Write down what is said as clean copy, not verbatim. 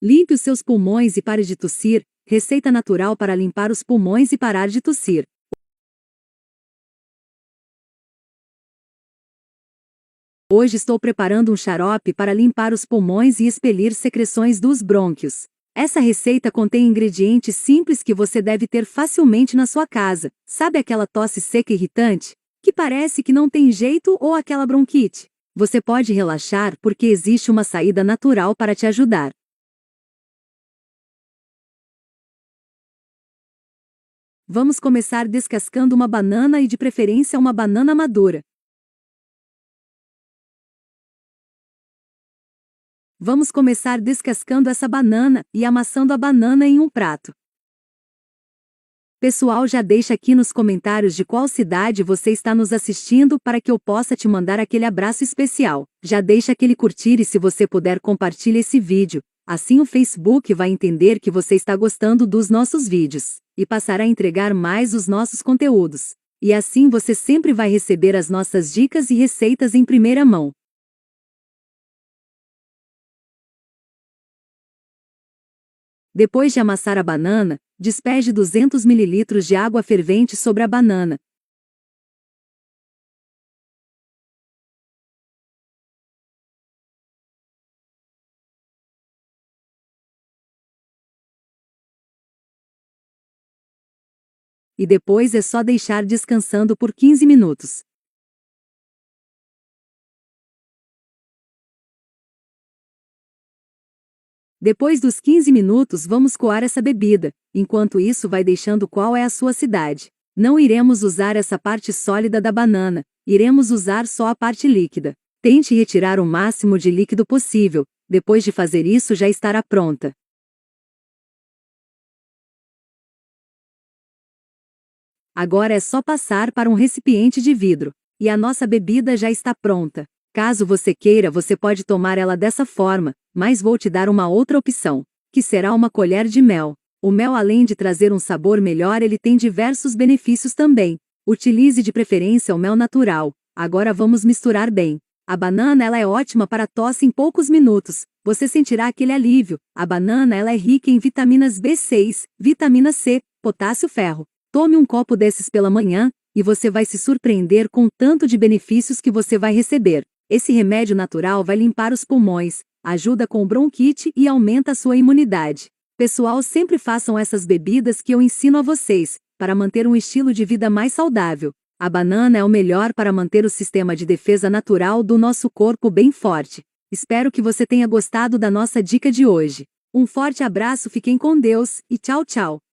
Limpe os seus pulmões e pare de tossir. Receita natural para limpar os pulmões e parar de tossir. Hoje estou preparando um xarope para limpar os pulmões e expelir secreções dos brônquios. Essa receita contém ingredientes simples que você deve ter facilmente na sua casa. Sabe aquela tosse seca e irritante? Que parece que não tem jeito, ou aquela bronquite? Você pode relaxar porque existe uma saída natural para te ajudar. Vamos começar descascando uma banana e de preferência uma banana madura. Vamos começar descascando essa banana e amassando a banana em um prato. Pessoal, já deixa aqui nos comentários de qual cidade você está nos assistindo para que eu possa te mandar aquele abraço especial. Já deixa aquele curtir e, se você puder, compartilhe esse vídeo. Assim o Facebook vai entender que você está gostando dos nossos vídeos e passará a entregar mais os nossos conteúdos. E assim você sempre vai receber as nossas dicas e receitas em primeira mão. Depois de amassar a banana, despeje 200 ml de água fervente sobre a banana. E depois é só deixar descansando por 15 minutos. Depois dos 15 minutos vamos coar essa bebida. Enquanto isso, vai deixando qual é a sua cidade. Não iremos usar essa parte sólida da banana, iremos usar só a parte líquida. Tente retirar o máximo de líquido possível. Depois de fazer isso, já estará pronta. Agora é só passar para um recipiente de vidro. E a nossa bebida já está pronta. Caso você queira, você pode tomar ela dessa forma, mas vou te dar uma outra opção, que será uma colher de mel. O mel, além de trazer um sabor melhor, ele tem diversos benefícios também. Utilize de preferência o mel natural. Agora vamos misturar bem. A banana, ela é ótima para tosse em poucos minutos. Você sentirá aquele alívio. A banana, ela é rica em vitaminas B6, vitamina C, potássio, ferro. Tome um copo desses pela manhã, e você vai se surpreender com o tanto de benefícios que você vai receber. Esse remédio natural vai limpar os pulmões, ajuda com bronquite e aumenta a sua imunidade. Pessoal, sempre façam essas bebidas que eu ensino a vocês, para manter um estilo de vida mais saudável. A banana é o melhor para manter o sistema de defesa natural do nosso corpo bem forte. Espero que você tenha gostado da nossa dica de hoje. Um forte abraço, fiquem com Deus, e tchau, tchau!